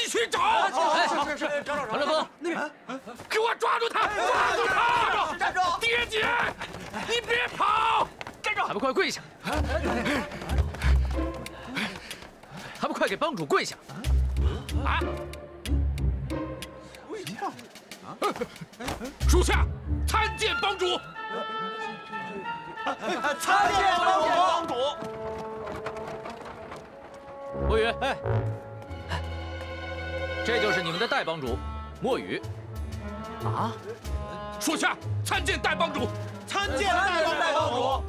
继续找！是，找。唐振峰，那边，给我抓住他！抓住他！站住！蝶姐，你别跑！站住！还不快跪下！还不快给帮主跪下！啊！属下参见帮主。参见帮主。墨雨，这就是你们的代帮主，墨雨。啊！属下参见代帮主。参见代帮主。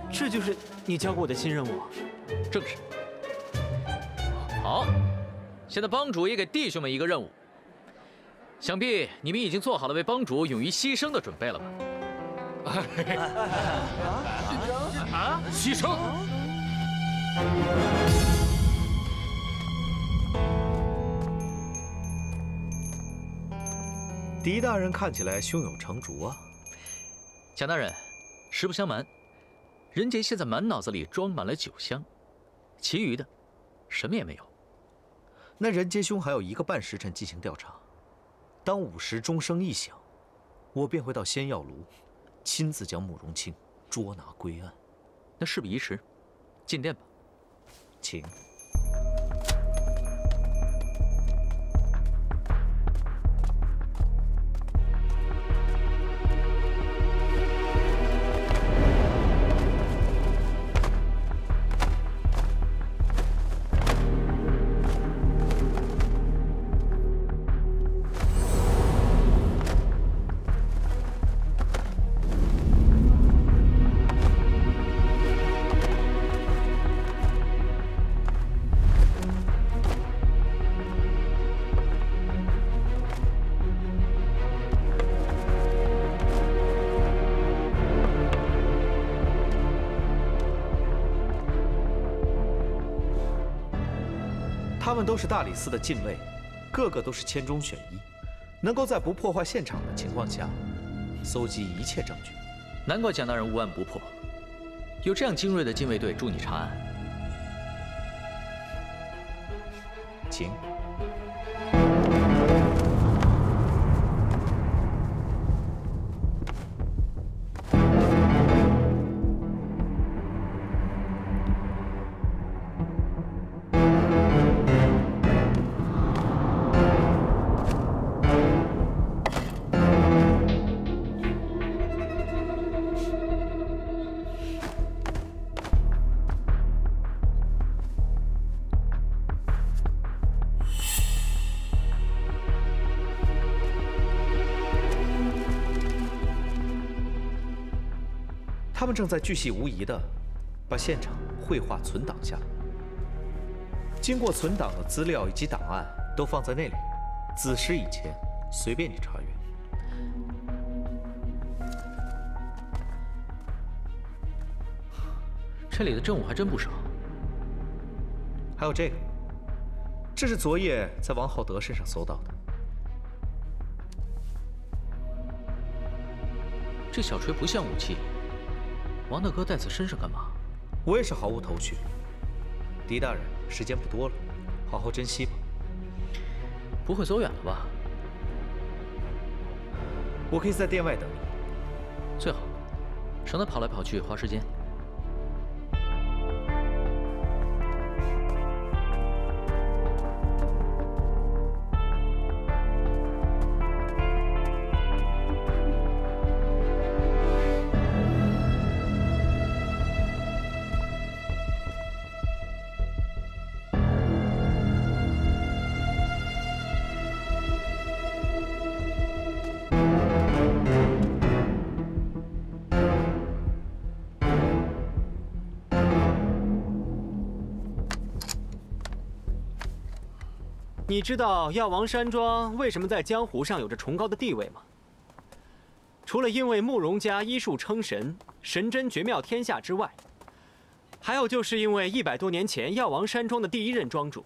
这就是你交给我的新任务。正是。好，现在帮主也给弟兄们一个任务。想必你们已经做好了为帮主勇于牺牲的准备了吧？啊！牺牲！狄大人看起来胸有成竹啊。蒋大人，实不相瞒，任杰现在满脑子里装满了酒香，其余的什么也没有。那任杰兄还有1个半时辰进行调查。当午时钟声一响，我便会到仙药炉，亲自将慕容清捉拿归案。那事不宜迟，进殿吧。请。他们都是大理寺的禁卫，个个都是千中选一，能够在不破坏现场的情况下，搜集一切证据。难怪蒋大人无案不破，有这样精锐的禁卫队助你查案。请。他们正在巨细无遗地把现场绘画存档下来，经过存档的资料以及档案都放在那里，子时以前随便你查阅。这里的证物还真不少，还有这个，这是昨夜在王浩德身上搜到的。这小锤不像武器。王大哥带在身上干嘛？我也是毫无头绪。狄大人，时间不多了，好好珍惜吧。不会走远了吧？我可以在殿外等你。最好，省得跑来跑去花时间。你知道药王山庄为什么在江湖上有着崇高的地位吗？除了因为慕容家医术称神，神针绝妙天下之外，还有就是因为100多年前药王山庄的第1任庄主，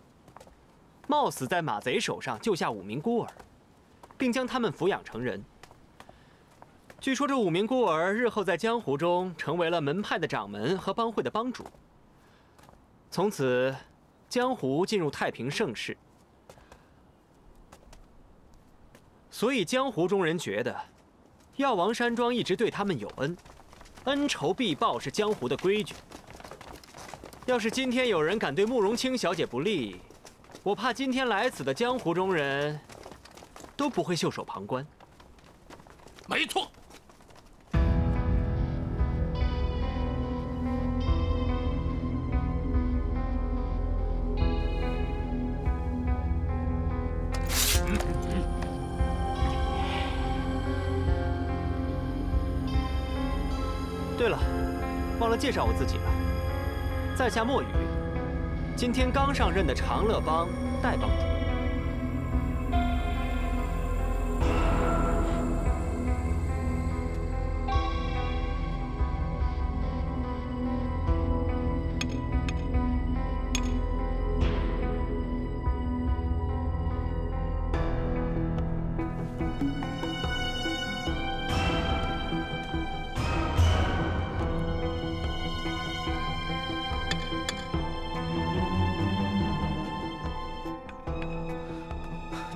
冒死在马贼手上救下5名孤儿，并将他们抚养成人。据说这5名孤儿日后在江湖中成为了门派的掌门和帮会的帮主。从此，江湖进入太平盛世，所以江湖中人觉得，药王山庄一直对他们有恩，恩仇必报是江湖的规矩。要是今天有人敢对慕容清小姐不利，我怕今天来此的江湖中人都不会袖手旁观。没错。对了，忘了介绍我自己了，在下墨雨，今天刚上任的长乐帮代帮主。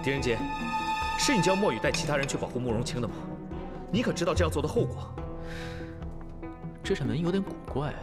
狄仁杰，是你叫墨雨带其他人去保护慕容清的吗？你可知道这样做的后果？这扇门有点古怪啊。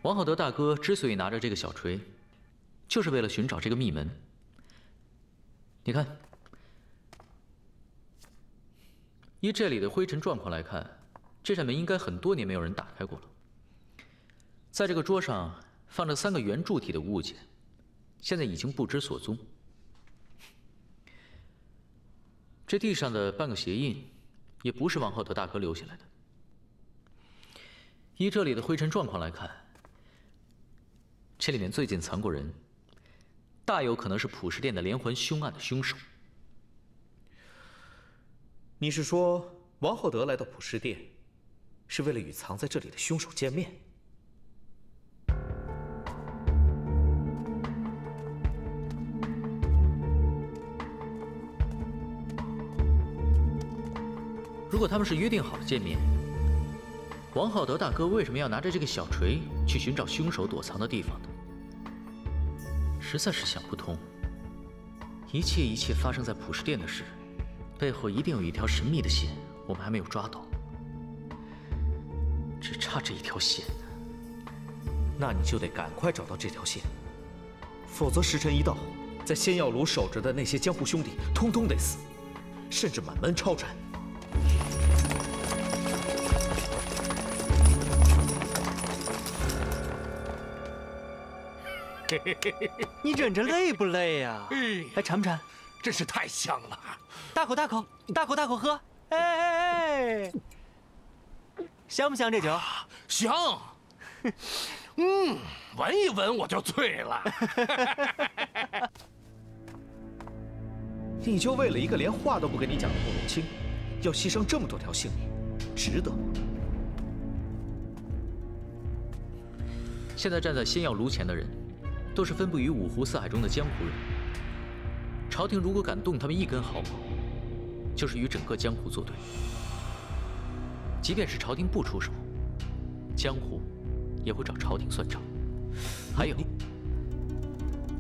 王浩德大哥之所以拿着这个小锤，就是为了寻找这个密门。你看，依这里的灰尘状况来看，这扇门应该很多年没有人打开过了。在这个桌上放着3个圆柱体的物件，现在已经不知所踪。这地上的半个鞋印，也不是王浩德大哥留下来的。依这里的灰尘状况来看，这里面最近藏过人，大有可能是普世殿的连环凶案的凶手。你是说王厚德来到普世殿，是为了与藏在这里的凶手见面？如果他们是约定好了见面，王浩德大哥为什么要拿着这个小锤去寻找凶手躲藏的地方呢？实在是想不通。一切发生在普世殿的事，背后一定有一条神秘的线，我们还没有抓到。只差这一条线。那你就得赶快找到这条线，否则时辰一到，在仙药炉守着的那些江湖兄弟通通得死，甚至满门抄斩。你忍着累不累呀？哎，馋不馋？真是太香了！大口喝！哎，香不香这酒？香。闻一闻我就醉了。你就为了一个连话都不跟你讲的慕容清，要牺牲这么多条性命，值得吗？现在站在仙药炉前的人，都是分布于五湖四海中的江湖人。朝廷如果敢动他们一根毫毛，就是与整个江湖作对。即便是朝廷不出手，江湖也会找朝廷算账。还有，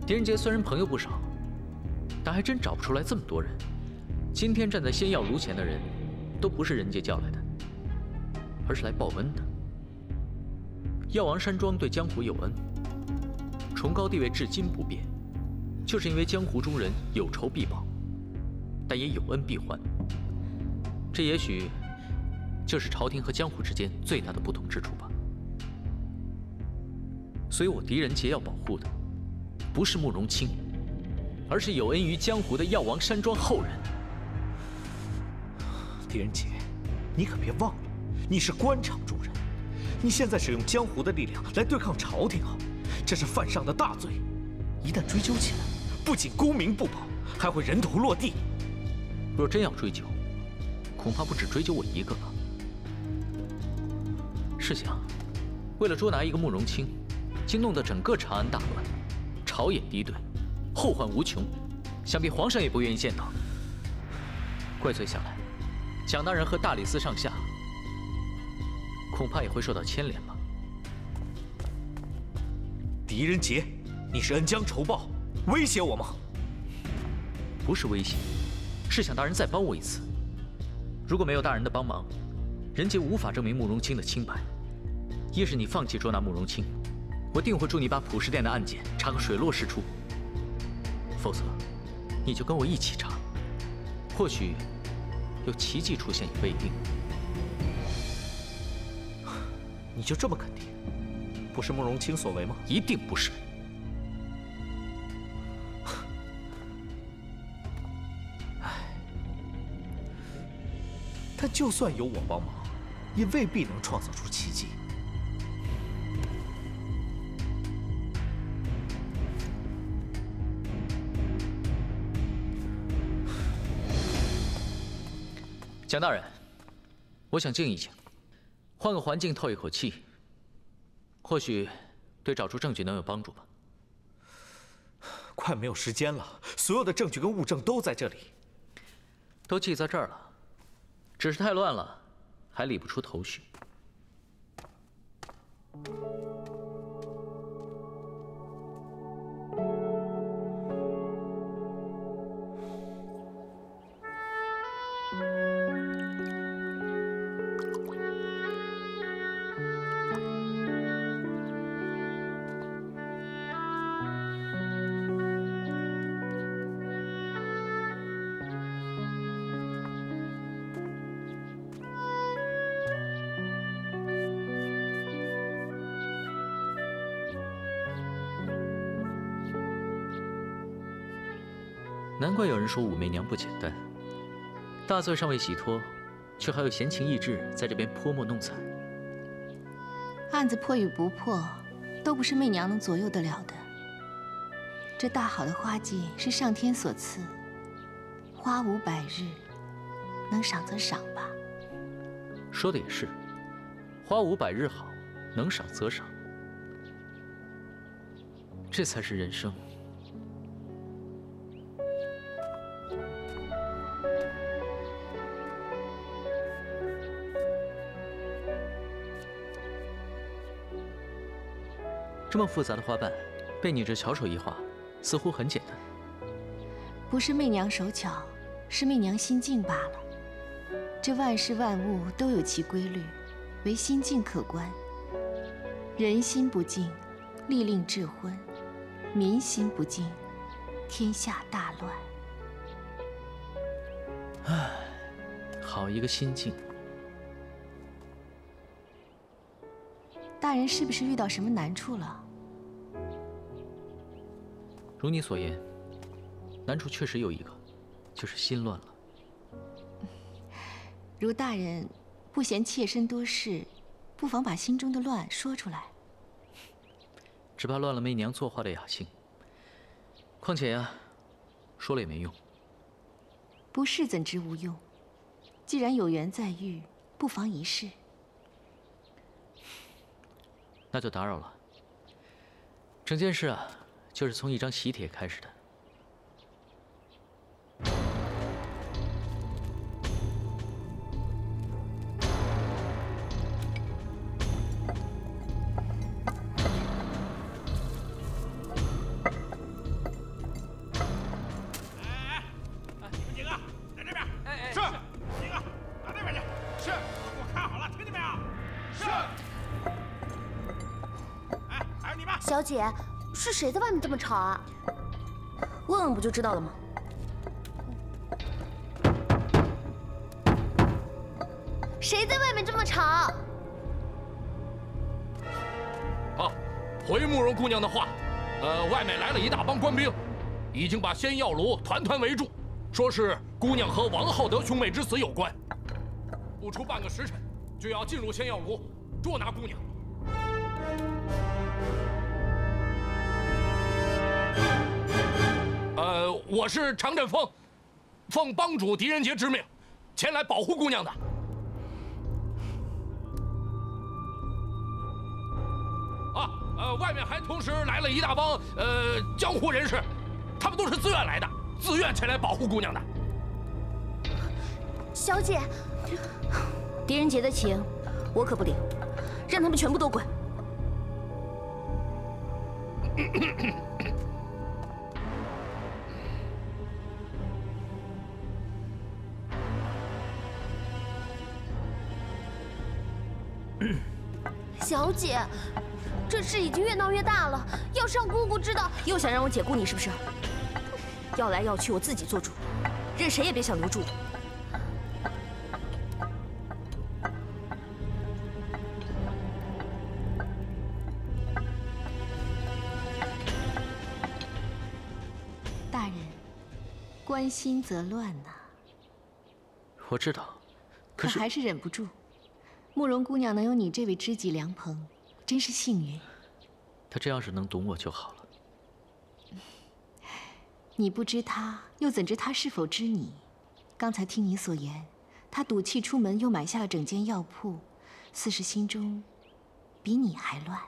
狄仁杰虽然朋友不少，但还真找不出来这么多人。今天站在仙药炉前的人，都不是人杰叫来的，而是来报恩的。药王山庄对江湖有恩，崇高地位至今不变，就是因为江湖中人有仇必报，但也有恩必还。这也许就是朝廷和江湖之间最大的不同之处吧。所以我狄仁杰要保护的，不是慕容清，而是有恩于江湖的药王山庄后人。狄仁杰，你可别忘了，你是官场中人，你现在使用江湖的力量来对抗朝廷啊，这是犯上的大罪，一旦追究起来，不仅功名不保，还会人头落地。若真要追究，恐怕不止追究我一个吧。试想，为了捉拿一个慕容清，竟弄得整个长安大乱，朝野敌对，后患无穷，想必皇上也不愿意见到。怪罪下来，蒋大人和大理寺上下恐怕也会受到牵连吧。狄仁杰，你是恩将仇报，威胁我吗？不是威胁，是想大人再帮我一次。如果没有大人的帮忙，仁杰无法证明慕容清的清白。一是你放弃捉拿慕容清，我定会助你把普世殿的案件查个水落石出；否则，你就跟我一起查，或许有奇迹出现也未定。你就这么肯定，不是慕容清所为吗？一定不是。但就算有我帮忙，也未必能创造出奇迹。蒋大人，我想静一静，换个环境透一口气，或许对找出证据能有帮助吧。快没有时间了，所有的证据跟物证都在这里，都记在这儿了，只是太乱了，还理不出头绪。难怪有人说武媚娘不简单，大罪尚未洗脱，却还有闲情逸致在这边泼墨弄彩。案子破与不破，都不是媚娘能左右得了的。这大好的花季是上天所赐，花无百日，能赏则赏吧。说的也是，花无百日好，能赏则赏，这才是人生。这么复杂的花瓣，被你这巧手一画，似乎很简单。不是媚娘手巧，是媚娘心境罢了。这万事万物都有其规律，唯心境可观。人心不静，利令智昏；民心不静，天下大乱。唉，好一个心境！大人是不是遇到什么难处了？如你所言，难处确实有一个，就是心乱了。如大人不嫌妾身多事，不妨把心中的乱说出来。只怕乱了媚娘作画的雅兴。况且呀，说了也没用。不是怎知无用？既然有缘在遇，不妨一试。那就打扰了。整件事啊，就是从一张喜帖开始的。小姐，是谁在外面这么吵啊？问问不就知道了吗？谁在外面这么吵？啊，回慕容姑娘的话，外面来了一大帮官兵，已经把仙药炉团团围住，说是姑娘和王浩德兄妹之死有关。不出半个时辰，就要进入仙药炉捉拿姑娘。我是常振锋，奉帮主狄仁杰之命，前来保护姑娘的。外面还同时来了一大帮江湖人士，他们都是自愿来的，自愿前来保护姑娘的。小姐，狄仁杰的情我可不领，让他们全部都滚。小姐，这事已经越闹越大了，要是让姑姑知道，又想让我解雇你是不是？要来要去我自己做主，任谁也别想留住我。大人，关心则乱呐。我知道，可是还是忍不住。慕容姑娘能有你这位知己良朋，真是幸运。她这要是能懂我就好了。你不知她，又怎知她是否知你？刚才听你所言，她赌气出门，又买下了整间药铺，似是心中比你还乱。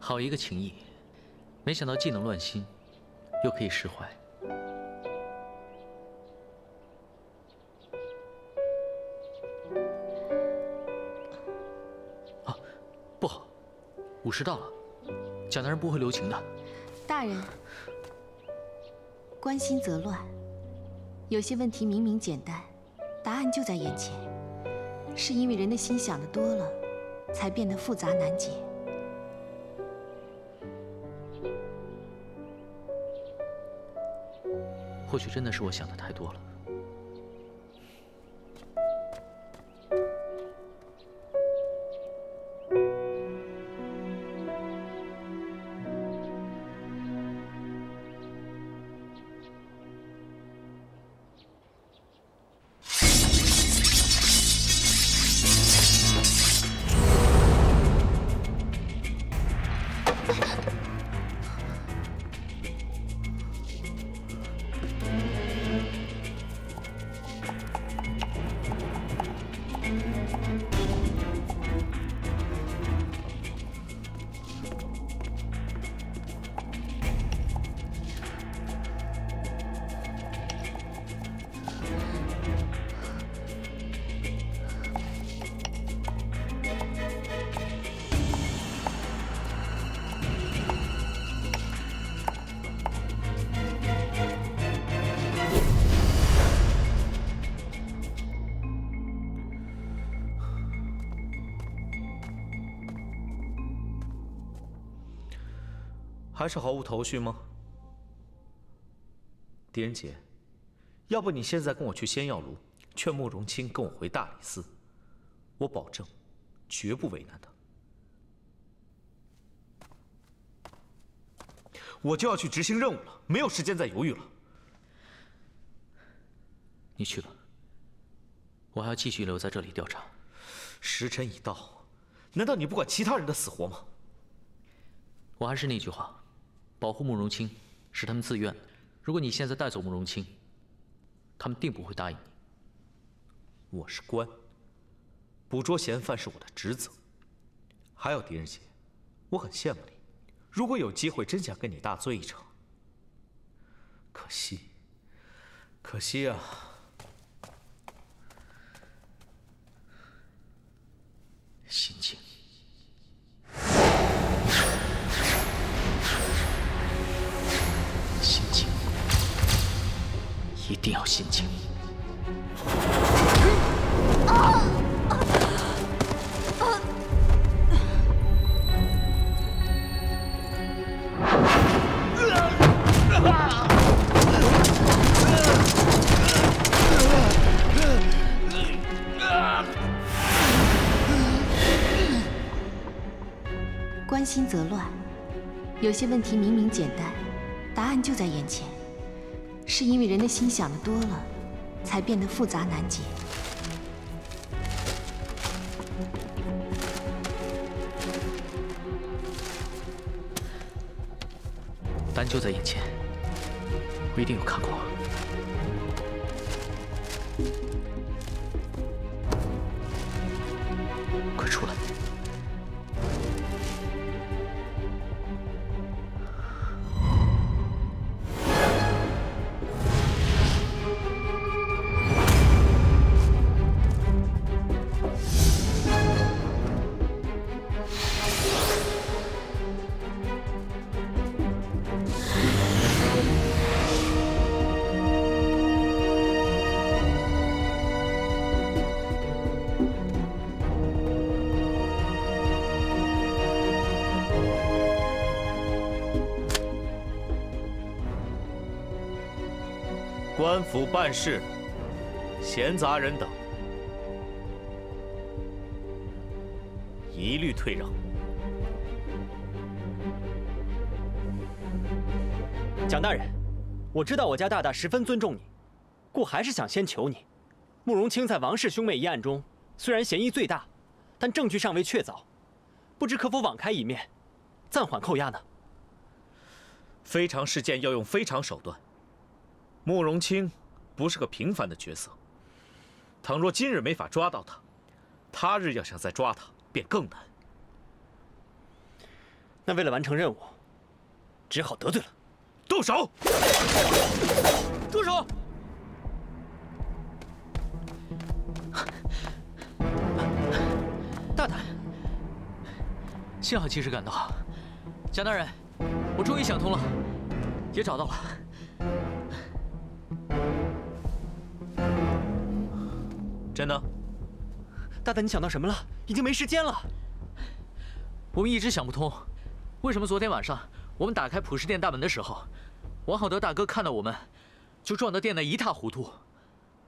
好一个情谊，没想到既能乱心，又可以释怀。啊，不好，午时到了，蒋大人不会留情的。大人，关心则乱，有些问题明明简单，答案就在眼前，是因为人的心想的多了，才变得复杂难解。或许真的是我想的太多了。还是毫无头绪吗？狄仁杰，要不你现在跟我去仙药炉，劝慕容清跟我回大理寺，我保证，绝不为难他。我就要去执行任务了，没有时间再犹豫了。你去吧，我还要继续留在这里调查。时辰已到，难道你不管其他人的死活吗？我还是那句话。保护慕容清是他们自愿的。如果你现在带走慕容清，他们定不会答应你。我是官，捕捉嫌犯是我的职责。还有狄仁杰，我很羡慕你，如果有机会，真想跟你大醉一场。可惜啊！心静。心静，一定要心静。关心则乱。有些问题明明简单，答案就在眼前，是因为人的心想的多了，才变得复杂难解。答案就在眼前，我一定有看过。快出来！官府办事，闲杂人等一律退让。蒋大人，我知道我家大大十分尊重你，故还是想先求你。慕容清在王氏兄妹一案中，虽然嫌疑最大，但证据尚未确凿，不知可否网开一面，暂缓扣押呢？非常事件要用非常手段。慕容清不是个平凡的角色，倘若今日没法抓到他，他日要想再抓他便更难。那为了完成任务，只好得罪了。动手！住手！大胆！幸好及时赶到，蒋大人，我终于想通了，也找到了。真的？大胆，你想到什么了？已经没时间了。我们一直想不通，为什么昨天晚上我们打开普世殿大门的时候，王浩德大哥看到我们，就撞得殿内一塌糊涂。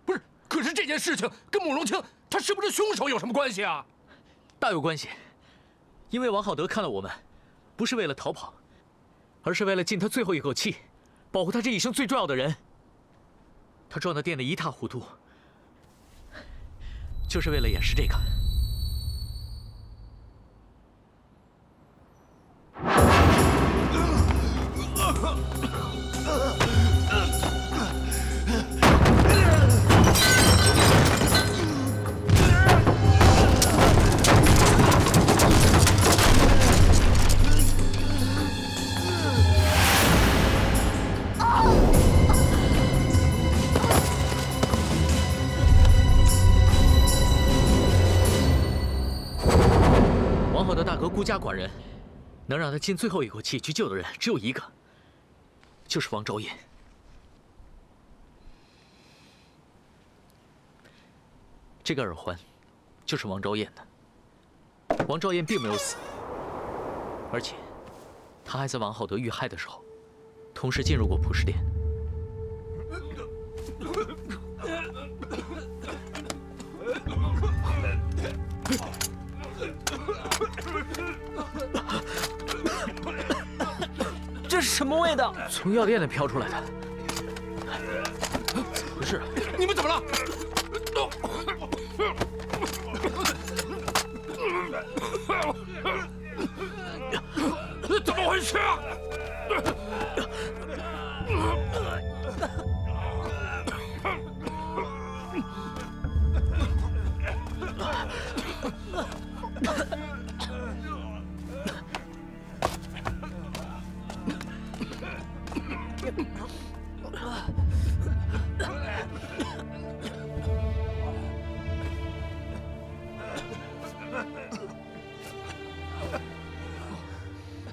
不是，可是这件事情跟慕容清他是不是凶手有什么关系啊？大有关系，因为王浩德看到我们，不是为了逃跑，而是为了尽他最后一口气，保护他这一生最重要的人。他撞得殿内一塌糊涂，就是为了掩饰这个。王浩德大哥孤家寡人，能让他尽最后一口气去救的人只有一个，就是王昭彦。这个耳环，就是王昭彦的。王昭彦并没有死，而且他还在王浩德遇害的时候，同时进入过普世殿。这是什么味道？从药店里飘出来的。怎么回事？你们怎么了？怎么回事啊？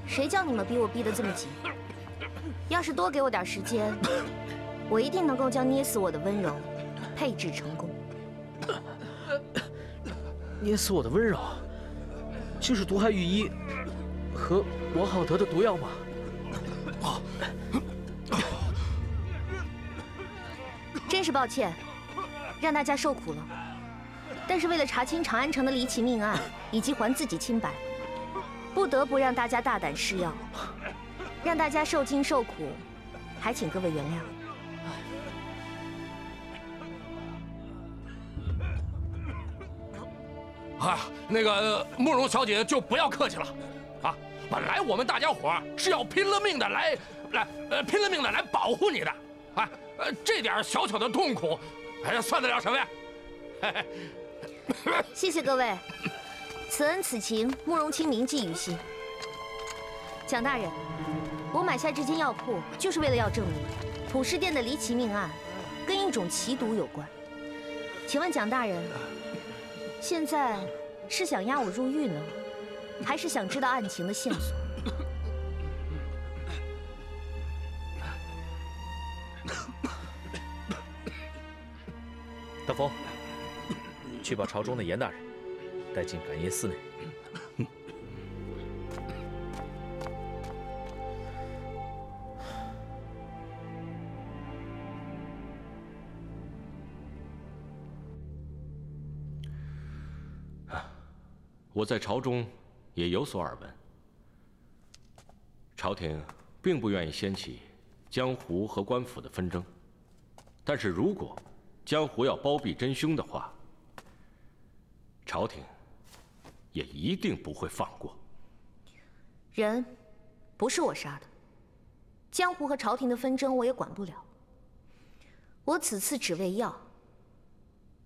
谁叫你们逼我逼得这么紧？要是多给我点时间，我一定能够将捏死我的温柔配置成功。捏死我的温柔，就是毒害御医和王浩德的毒药吗？真是抱歉，让大家受苦了。但是为了查清长安城的离奇命案，以及还自己清白，不不得不让大家大胆施药，让大家受惊受苦，还请各位原谅。啊，那个慕容小姐就不要客气了，啊，本来我们大家伙是要拼了命的来保护你的，啊，这点小小的痛苦，哎呀，算得了什么呀？谢谢各位，此恩此情，慕容清铭记于心。蒋大人，我买下这间药铺，就是为了要证明普世殿的离奇命案跟一种奇毒有关。请问蒋大人，现在是想押我入狱呢，还是想知道案情的线索？大风，去把朝中的严大人带进感业寺内。我在朝中也有所耳闻，朝廷并不愿意掀起江湖和官府的纷争，但是如果江湖要包庇真凶的话，朝廷也一定不会放过。人不是我杀的，江湖和朝廷的纷争我也管不了。我此次只为药，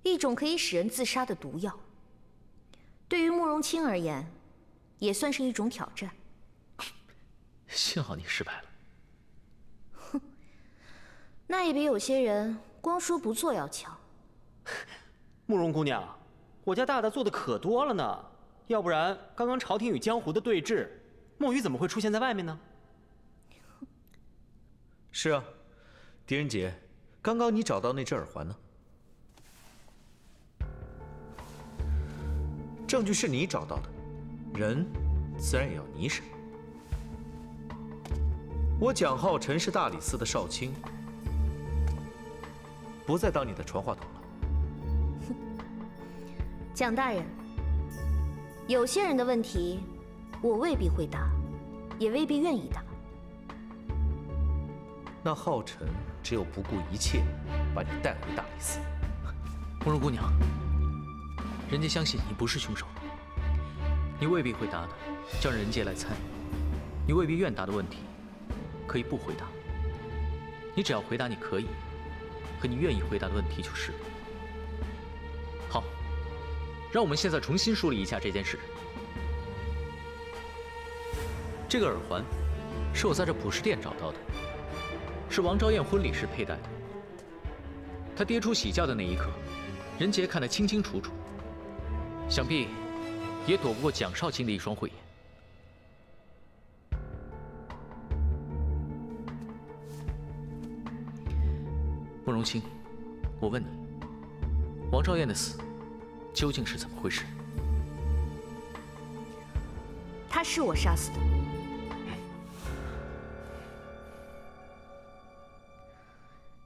一种可以使人自杀的毒药。对于慕容清而言，也算是一种挑战。幸好你失败了。哼，那也比有些人光说不做要强。慕容姑娘，我家大大做的可多了呢，要不然刚刚朝廷与江湖的对峙，墨雨怎么会出现在外面呢？是啊，狄仁杰，刚刚你找到那只耳环呢？证据是你找到的，人自然也要你审。我蒋浩辰是大理寺的少卿，不再当你的传话筒了。蒋大人，有些人的问题，我未必会答，也未必愿意答。那浩辰只有不顾一切把你带回大理寺。慕容姑娘，人家相信你不是凶手，你未必会答的，叫人杰来猜；你未必愿答的问题，可以不回答。你只要回答你可以和你愿意回答的问题就是了。好，让我们现在重新梳理一下这件事。这个耳环是我在这普世殿找到的，是王昭燕婚礼时佩戴的。她跌出喜轿的那一刻，人杰看得清清楚楚，想必也躲不过蒋少卿的一双慧眼。慕容清，我问你，王昭燕的死究竟是怎么回事？她是我杀死的，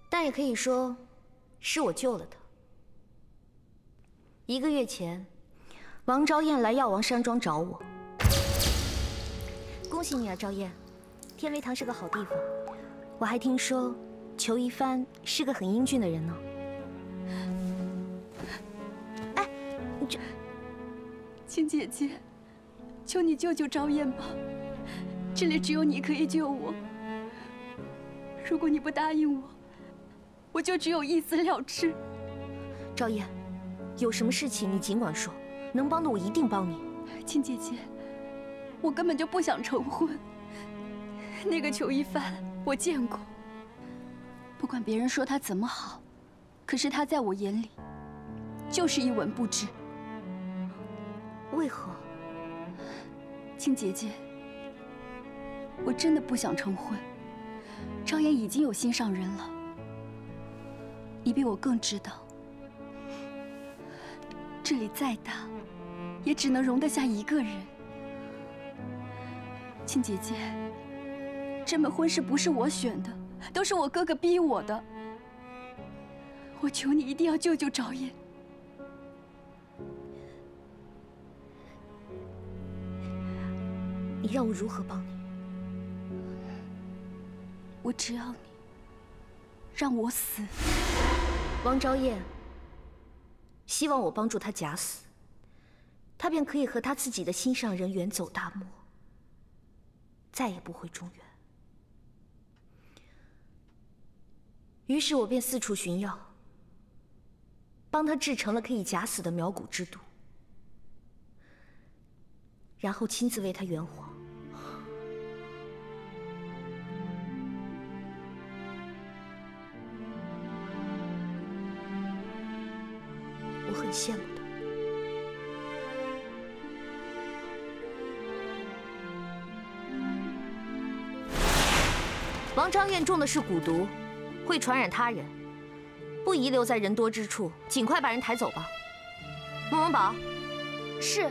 但也可以说是我救了她。1个月前，王昭燕来药王山庄找我。恭喜你啊，昭燕，天威堂是个好地方。我还听说裘一帆是个很英俊的人呢。哎，你这，青姐姐，求你救救昭燕吧，这里只有你可以救我。如果你不答应我，我就只有一死了之。昭燕，有什么事情你尽管说，能帮的我一定帮你。青姐姐，我根本就不想成婚。那个裘一帆我见过，不管别人说他怎么好，可是他在我眼里就是一文不值。为何？青姐姐，我真的不想成婚。昭燕已经有心上人了，你比我更知道，这里再大，也只能容得下一个人。青姐姐，这门婚事不是我选的，都是我哥哥逼我的。我求你一定要救救昭燕。你让我如何帮你？我只要你让我死。王昭燕希望我帮助他假死，他便可以和他自己的心上人远走大漠，再也不回中原。于是我便四处寻药，帮他制成了可以假死的苗蛊之毒，然后亲自为他圆谎。我很羡慕他。王昭燕中的是蛊毒，会传染他人，不宜留在人多之处，尽快把人抬走吧。慕容宝，是。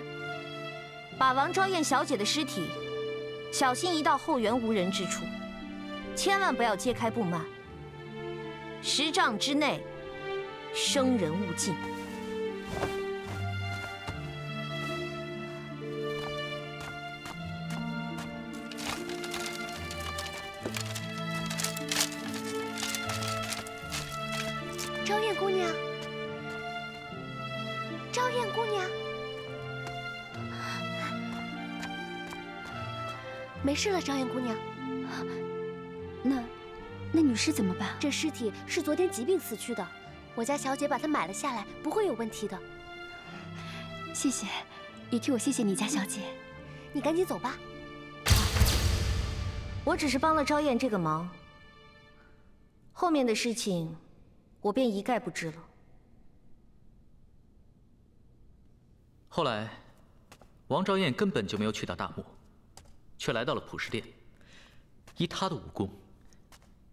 把王昭燕小姐的尸体小心移到后园无人之处，千万不要揭开布幔，10丈之内，生人勿近。昭燕姑娘，昭燕姑娘，没事了，昭燕姑娘。那女尸怎么办？这尸体是昨天疾病死去的，我家小姐把它买了下来，不会有问题的。谢谢，也替我谢谢你家小姐。你赶紧走吧。我只是帮了昭燕这个忙，后面的事情我便一概不知了。后来，王昭燕根本就没有去到大漠，却来到了普氏殿。以她的武功，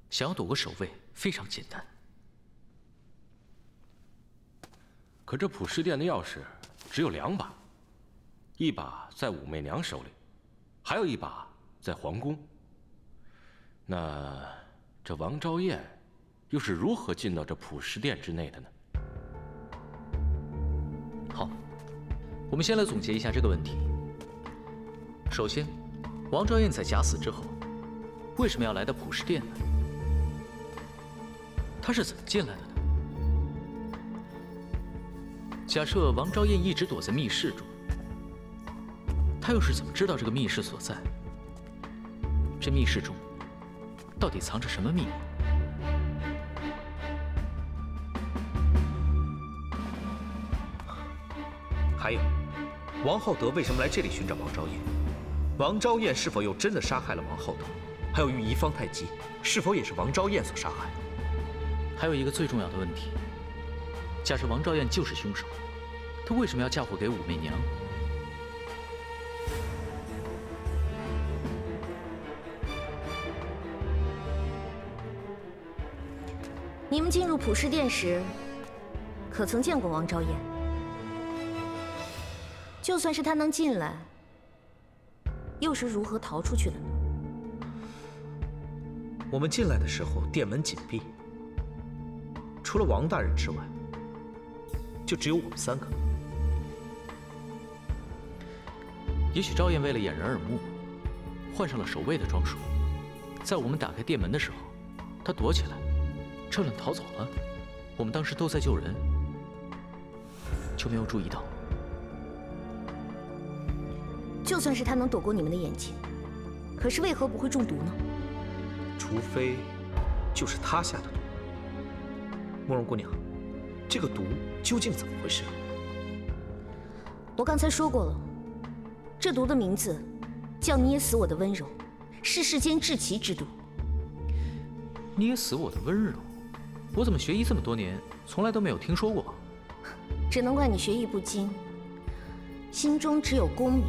想要躲过守卫非常简单。可这普氏殿的钥匙只有2把，一把在武媚娘手里，还有一把在皇宫。那这王昭燕又是如何进到这普氏殿之内的呢？好，我们先来总结一下这个问题。首先，王昭燕在假死之后，为什么要来到普氏殿呢？她是怎么进来的呢？假设王昭燕一直躲在密室中，她又是怎么知道这个密室所在？这密室中到底藏着什么秘密？还有，王浩德为什么来这里寻找王昭燕？王昭燕是否又真的杀害了王浩德？还有御医方太极是否也是王昭燕所杀害？还有一个最重要的问题：假设王昭燕就是凶手，她为什么要嫁祸给武媚娘？你们进入普氏殿时，可曾见过王昭燕？就算是她能进来，又是如何逃出去的呢？我们进来的时候，殿门紧闭，除了王大人之外，就只有我们3个。也许昭燕为了掩人耳目，换上了守卫的装束，在我们打开殿门的时候，她躲起来，趁乱逃走了。我们当时都在救人，就没有注意到。就算是她能躲过你们的眼睛，可是为何不会中毒呢？除非就是她下的毒。慕容姑娘，这个毒究竟怎么回事？我刚才说过了，这毒的名字叫捏死我的温柔，是世间至奇之毒。捏死我的温柔，我怎么学医这么多年，从来都没有听说过？只能怪你学艺不精，心中只有功名。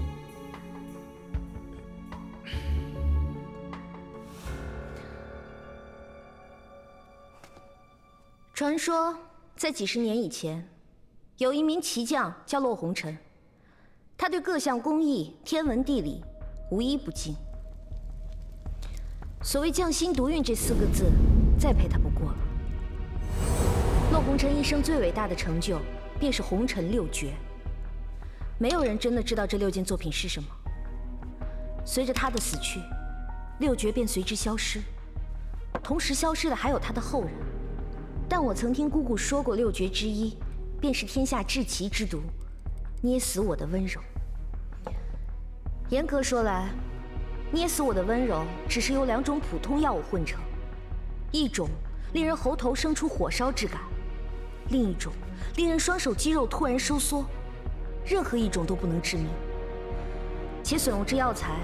传说在几十年以前，有一名奇将叫骆红尘，他对各项工艺、天文地理无一不精。所谓匠心独运这4个字，再配他不过了。骆红尘一生最伟大的成就，便是红尘6绝。没有人真的知道这6件作品是什么，随着他的死去，六绝便随之消失，同时消失的还有他的后人。但我曾听姑姑说过，六绝之一便是天下至奇之毒，捏死我的温柔。严格说来，捏死我的温柔只是由2种普通药物混成，一种令人喉头生出火烧之感，另一种令人双手肌肉突然收缩，任何一种都不能致命。且所用之药材，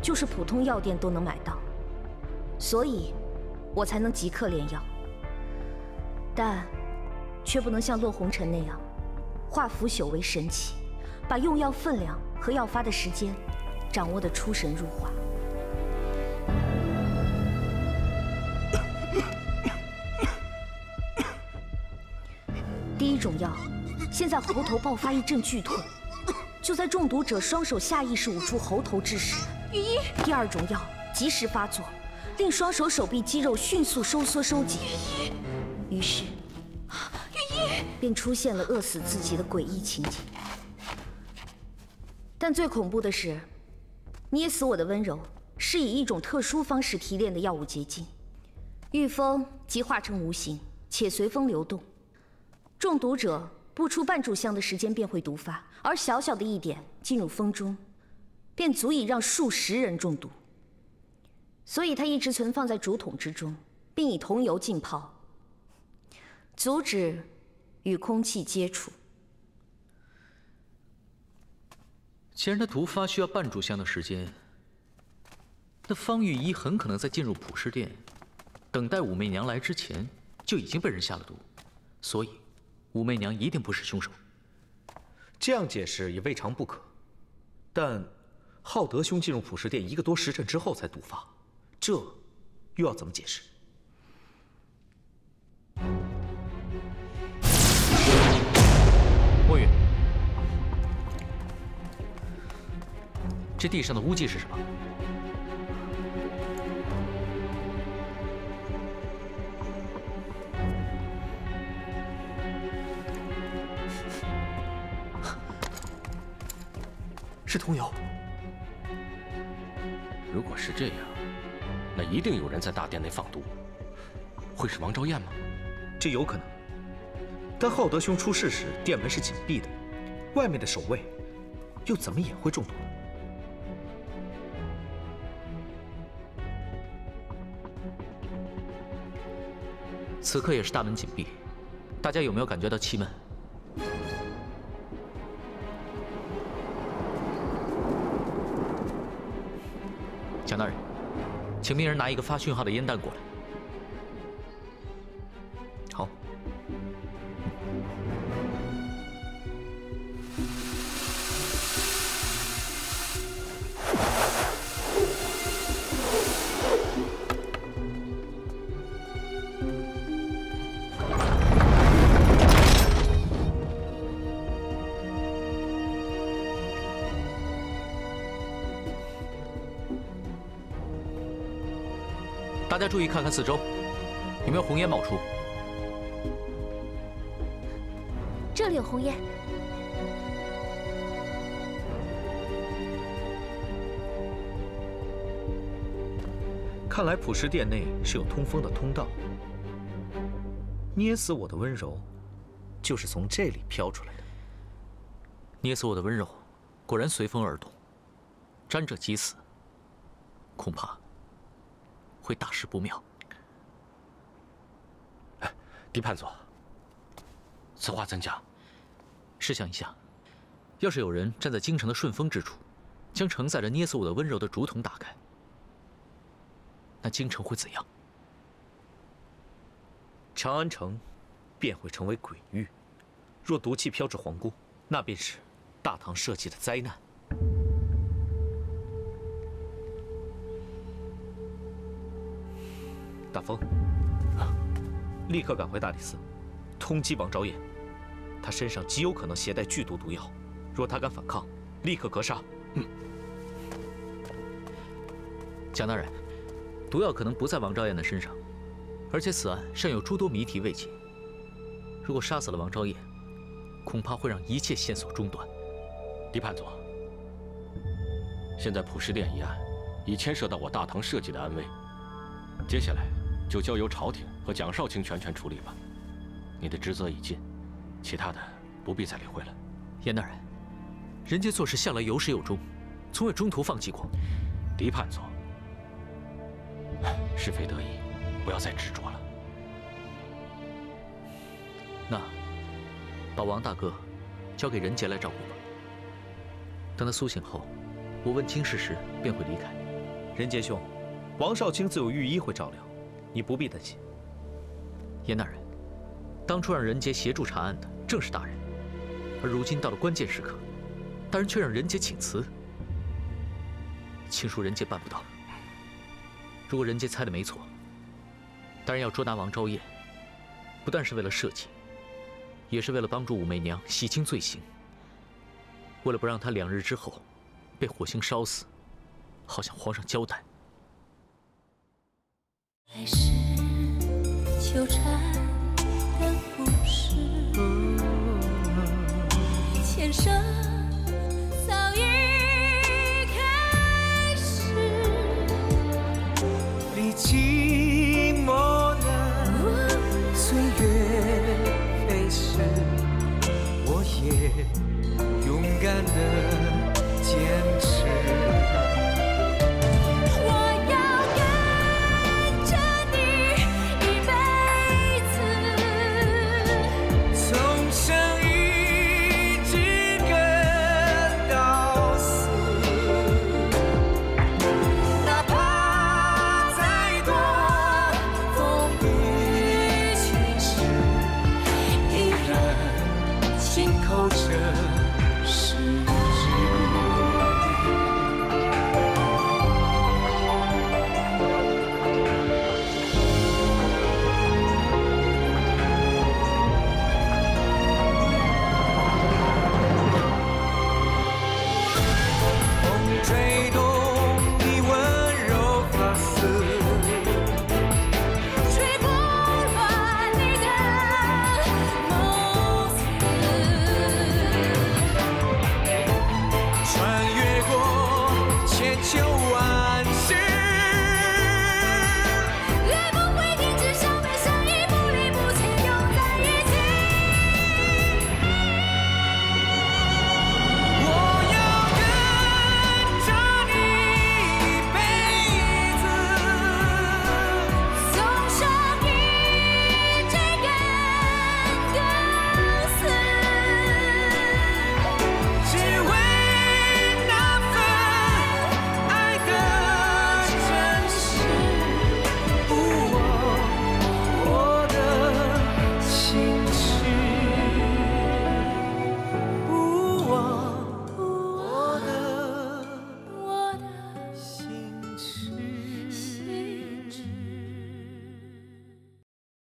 就是普通药店都能买到，所以，我才能即刻炼药。但，却不能像洛红尘那样，化腐朽为神奇，把用药分量和药发的时间掌握得出神入化。第一种药，先在喉头爆发一阵剧痛，就在中毒者双手下意识捂住喉头之时，雨衣。第2种药及时发作，令双手手臂肌肉迅速收缩收紧，于是，便出现了饿死自己的诡异情景。但最恐怖的是，捏死我的温柔是以一种特殊方式提炼的药物结晶，遇风即化成无形，且随风流动。中毒者不出半炷香的时间便会毒发，而小小的一点进入风中，便足以让数10人中毒。所以它一直存放在竹筒之中，并以桐油浸泡，阻止与空气接触。既然它毒发需要半炷香的时间，那方玉一很可能在进入普尸殿，等待武媚娘来之前就已经被人下了毒，所以武媚娘一定不是凶手。这样解释也未尝不可，但浩德兄进入普尸殿1个多时辰之后才毒发，这又要怎么解释？墨玉，这地上的污迹是什么？是桐油。如果是这样，那一定有人在大殿内放毒。会是王昭燕吗？这有可能。但浩德兄出事时，殿门是紧闭的，外面的守卫又怎么也会中毒？此刻也是大门紧闭，大家有没有感觉到气闷？蒋大人，请命人拿一个发讯号的烟弹过来。好。大家注意看看四周，有没有红烟冒出？这里有红烟。看来普尸殿内是有通风的通道。捏死我的温柔，就是从这里飘出来的。捏死我的温柔，果然随风而动，沾者即死，恐怕会大事不妙。狄判佐，此话怎讲？试想一下，要是有人站在京城的顺风之处，将承载着捏死我的温柔的竹筒打开，那京城会怎样？长安城便会成为鬼域。若毒气飘至皇宫，那便是大唐社稷的灾难。大风，立刻赶回大理寺，通缉王昭燕。他身上极有可能携带剧毒毒药，若他敢反抗，立刻格杀。蒋大人，毒药可能不在王昭燕的身上，而且此案尚有诸多谜题未解。如果杀死了王昭燕，恐怕会让一切线索中断。狄判佐，现在普氏殿一案已牵涉到我大唐社稷的安危，接下来就交由朝廷和蒋少卿全权处理吧。你的职责已尽，其他的不必再理会了。严大人，人杰做事向来有始有终，从未中途放弃过。黎判总，是非得已，不要再执着了。那，把王大哥交给任杰来照顾吧。等他苏醒后，我问清事实，便会离开。任杰兄，王少卿自有御医会照料，你不必担心。严大人，当初让任杰协助查案的正是大人，而如今到了关键时刻，大人却让任杰请辞。亲属任杰办不到。如果任杰猜的没错，大人要捉拿王昭彦，不但是为了社稷，也是为了帮助武媚娘洗清罪行。为了不让她2日之后被火星烧死，好向皇上交代。来世纠缠的故事，前生。